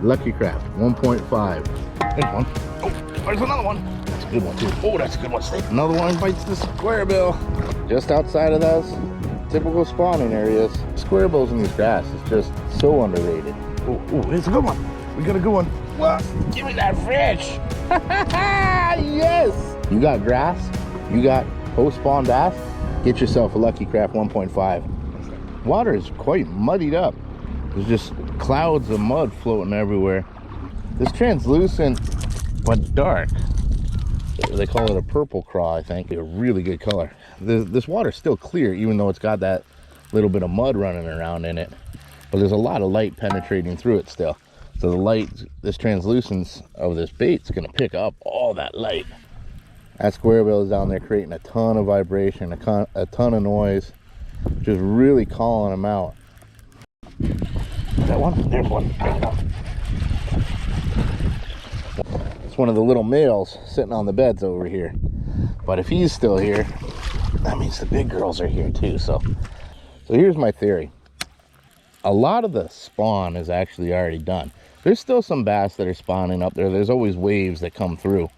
Lucky Craft 1.5. There's one. Oh, there's another one. That's a good one too. Oh, that's a good one. Another one bites the square bill. Just outside of those typical spawning areas. Square bills in these grass is just so underrated. Oh, it's a good one. We got a good one. What? Give me that fish. Yes. You got grass. You got post-spawn bass. Get yourself a Lucky Craft 1.5. Water is quite muddied up. There's just clouds of mud floating everywhere. This translucent but dark, they call it a purple craw, I think. A really good color. This water's still clear, even though it's got that little bit of mud running around in it. But there's a lot of light penetrating through it still. So the light, this translucence of this bait's gonna pick up all that light. That square bill is down there creating a ton of vibration, a ton of noise, just really calling them out. Is that one? There's one. It's one of the little males sitting on the beds over here. But if he's still here, that means the big girls are here too. So here's my theory. A lot of the spawn is actually already done. There's still some bass that are spawning up there. There's always waves that come through.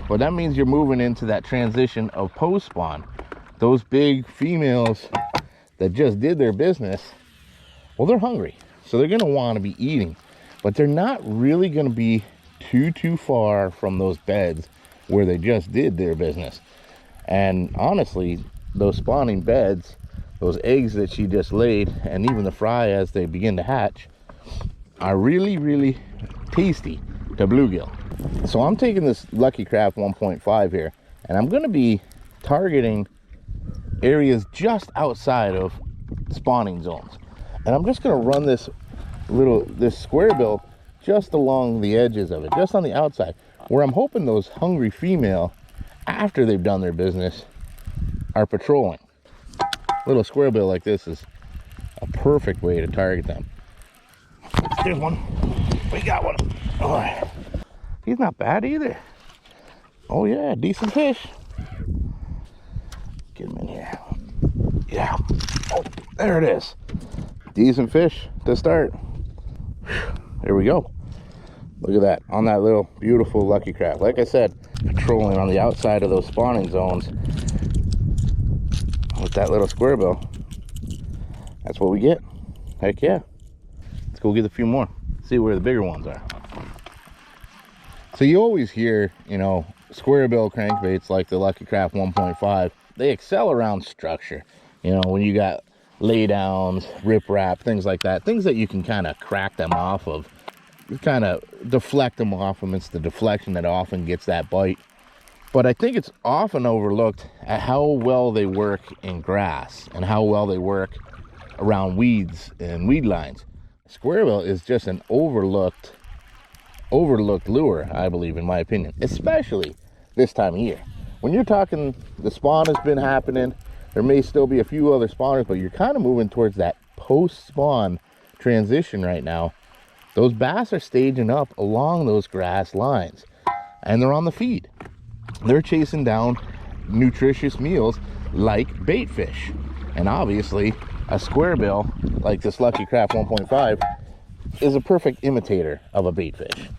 But that means you're moving into that transition of post-spawn. Those big females that just did their business, well, they're hungry. So they're gonna wanna be eating. But they're not really gonna be too far from those beds where they just did their business. And honestly, those spawning beds, those eggs that she just laid, and even the fry as they begin to hatch, are really tasty to bluegill. So I'm taking this Lucky Craft 1.5 here, and I'm going to be targeting areas just outside of spawning zones. And I'm just going to run this square bill just along the edges of it, just on the outside, where I'm hoping those hungry female, after they've done their business, are patrolling. Little square bill like this is a perfect way to target them. There's one. We got one. All right. He's not bad either. Oh yeah, decent fish. Get him in here. Yeah. Oh, there it is. Decent fish to start. There we go. Look at that, on that little beautiful Lucky Craft. Like I said, patrolling on the outside of those spawning zones with that little square bill. That's what we get. Heck yeah. Let's go get a few more. See where the bigger ones are. So you always hear, you know, square bill crankbaits like the Lucky Craft 1.5, they excel around structure. You know, when you got laydowns, riprap, things like that, things that you can kind of crack them off of, kind of deflect them off them. It's the deflection that often gets that bite. But I think it's often overlooked at how well they work in grass and how well they work around weeds and weed lines. Square bill is just an overlooked lure, I believe, in my opinion, especially this time of year. When you're talking, the spawn has been happening, there may still be a few other spawners, but you're kind of moving towards that post-spawn transition right now. Those bass are staging up along those grass lines, and they're on the feed. They're chasing down nutritious meals like bait fish. And obviously, a square bill like this Lucky Craft 1.5 is a perfect imitator of a bait fish.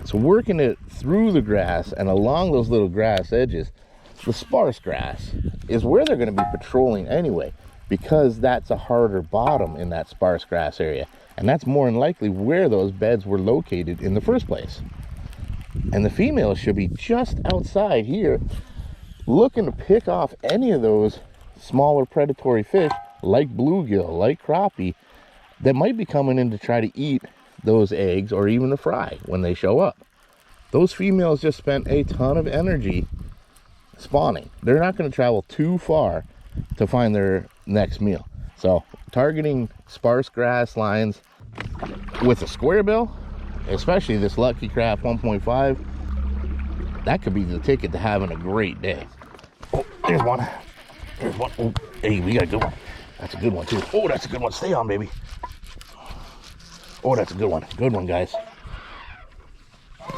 So working it through the grass and along those little grass edges, the sparse grass is where they're going to be patrolling anyway, because that's a harder bottom in that sparse grass area. And that's more than likely where those beds were located in the first place. And the females should be just outside here looking to pick off any of those smaller predatory fish like bluegill, like crappie, that might be coming in to try to eat those eggs or even the fry when they show up. Those females just spent a ton of energy spawning. They're not going to travel too far to find their next meal. So targeting sparse grass lines with a square bill, especially this Lucky Craft 1.5, that could be the ticket to having a great day. Oh, there's one. There's one. Oh, hey, we got a good one. That's a good one too. Oh, that's a good one. Stay on, baby. Oh, that's a good one. Good one, guys.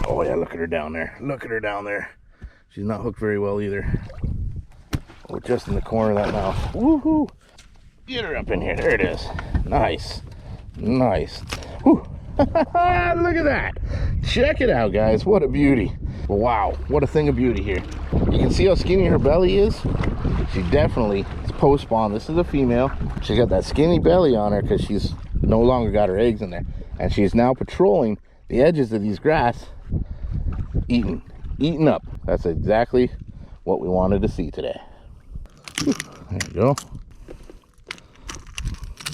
Oh yeah, look at her down there. Look at her down there. She's not hooked very well either. Oh, just in the corner of that mouth. Woohoo! Get her up in here. There it is. Nice. Nice. Whew. Look at that. Check it out, guys. What a beauty. Wow, what a thing of beauty here. You can see how skinny her belly is. She definitely is post-spawn. This is a female. She's got that skinny belly on her because she's no longer got her eggs in there. And she's now patrolling the edges of these grass, eating up. That's exactly what we wanted to see today. There you go.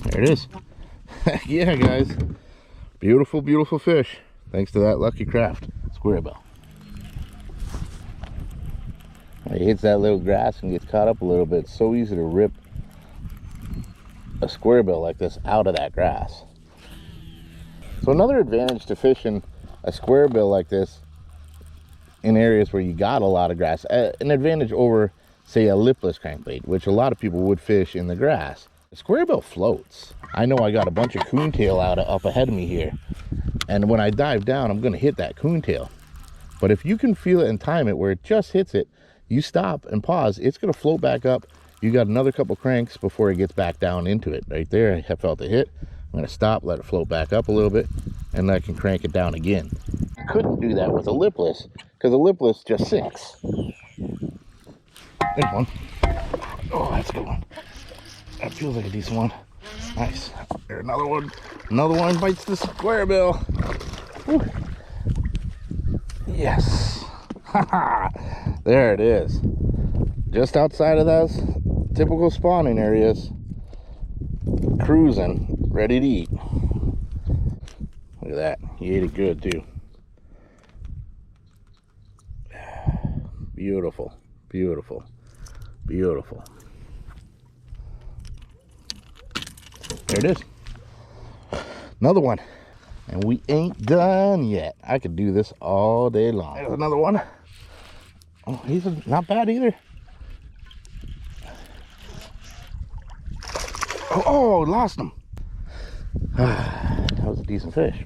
There it is. Yeah, guys. Beautiful, beautiful fish. Thanks to that lucky craft, square bill. When he hits that little grass and gets caught up a little bit, it's so easy to rip a square bill like this out of that grass. So another advantage to fishing a square bill like this in areas where you got a lot of grass, an advantage over, say, a lipless crankbait, which a lot of people would fish in the grass. The square bill floats. I know I got a bunch of coontail up ahead of me here, and when I dive down, I'm going to hit that coontail. But if you can feel it and time it where it just hits it, you stop and pause, it's going to float back up. You got another couple cranks before it gets back down into it. Right there, I have felt the hit. I'm going to stop, let it float back up a little bit, and I can crank it down again. I couldn't do that with a lipless, because a lipless just sinks. There's one. Oh, that's a good one. That feels like a decent one. Nice. There's another one. Another one bites the square bill. Whew. Yes. There it is. Just outside of those typical spawning areas. Cruising, ready to eat. Look at that. He ate it good too. Beautiful, beautiful, beautiful. There it is. Another one. And we ain't done yet. I could do this all day long. There's another one. Oh, he's not bad either. Oh, lost him. That was a decent fish.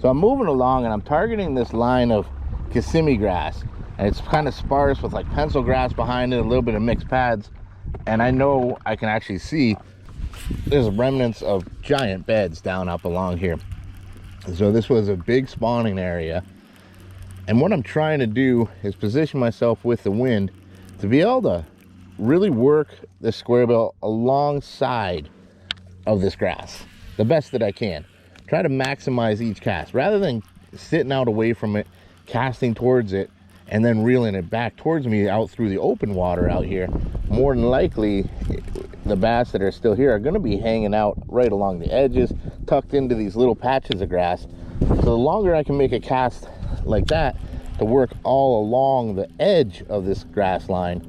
So I'm moving along and I'm targeting this line of Kissimmee grass. And it's kind of sparse with like pencil grass behind it, a little bit of mixed pads. And I know I can actually see there's remnants of giant beds down up along here. So this was a big spawning area. And what I'm trying to do is position myself with the wind to be able to really work the square bill alongside of this grass the best that I can. Try to maximize each cast rather than sitting out away from it, casting towards it, and then reeling it back towards me out through the open water out here. More than likely, the bass that are still here are going to be hanging out right along the edges, tucked into these little patches of grass. So the longer I can make a cast like that to work all along the edge of this grass line,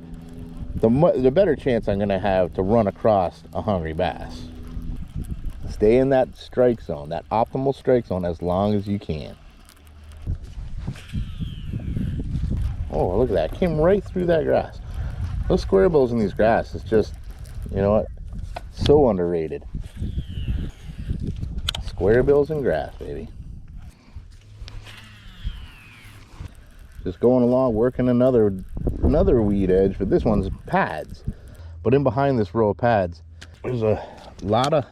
the better chance I'm going to have to run across a hungry bass. Stay in that strike zone, that optimal strike zone, as long as you can. Oh, look at that. Came right through that grass. Those square bills in these grass is just, you know what, so underrated. Square bills in grass, baby. Just going along, working another weed edge, but this one's pads. But in behind this row of pads, there's a lot of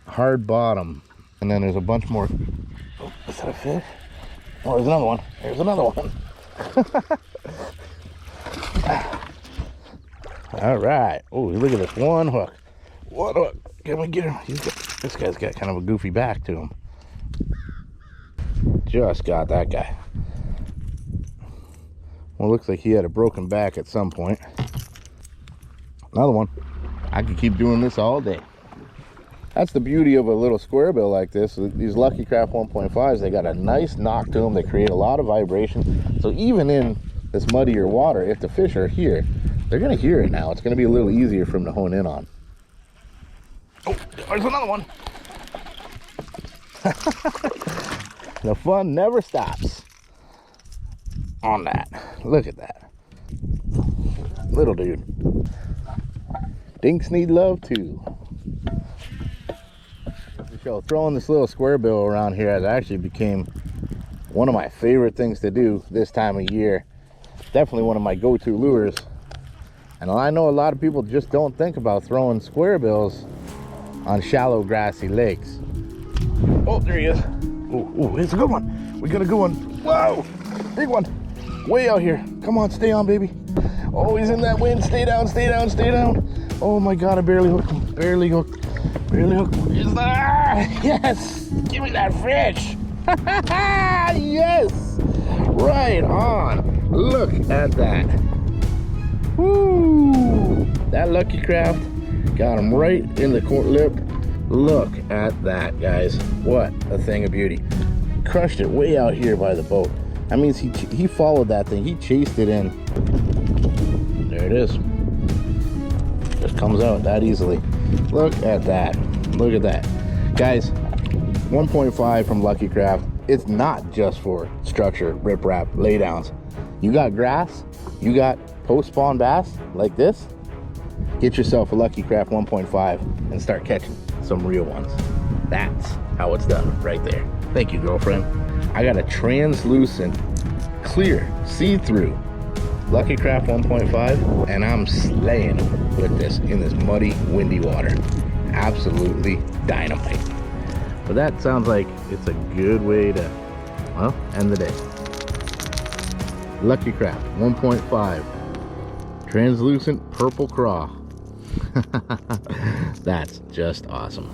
hard bottom, and then there's a bunch more. Oh, is that a fish? Oh, there's another one. There's another one. All right. Oh, look at this one hook. One hook. Can we get him? This guy's got kind of a goofy back to him. Just got that guy. Well, looks like he had a broken back at some point. Another one. I could keep doing this all day. That's the beauty of a little square bill like this. These Lucky Craft 1.5s, they got a nice knock to them. They create a lot of vibration. So even in this muddier water, if the fish are here, they're going to hear it now. It's going to be a little easier for them to hone in on. Oh, there's another one. The fun never stops on that. Look at that. Little dude. Dinks need love too. So throwing this little square bill around here has actually became one of my favorite things to do this time of year. Definitely one of my go-to lures. And I know a lot of people just don't think about throwing square bills on shallow grassy lakes. Oh, there he is. Oh, it's a good one. We got a good one. Whoa, big one. Way out here. Come on, stay on, baby. Oh, he's in that wind. Stay down, stay down, stay down. Oh my God, I barely hooked him. Barely hooked. Barely hooked. Yes! Give me that fish. Yes! Right on. Look at that. Woo! That Lucky Craft got him right in the lip. Look at that, guys. What a thing of beauty. Crushed it way out here by the boat. That means he followed that thing. He chased it in. There it is. Just comes out that easily. Look at that. Look at that. Guys, 1.5 from Lucky Craft. It's not just for structure, riprap, laydowns. You got grass, you got post-spawn bass like this, get yourself a Lucky Craft 1.5 and start catching some real ones. That's how it's done right there. Thank you, girlfriend. I got a translucent, clear, see-through Lucky Craft 1.5, and I'm slaying with this in this muddy, windy water. Absolutely dynamite. But that sounds like it's a good way to, well, end the day. Lucky Craft 1.5, translucent purple craw. That's just awesome.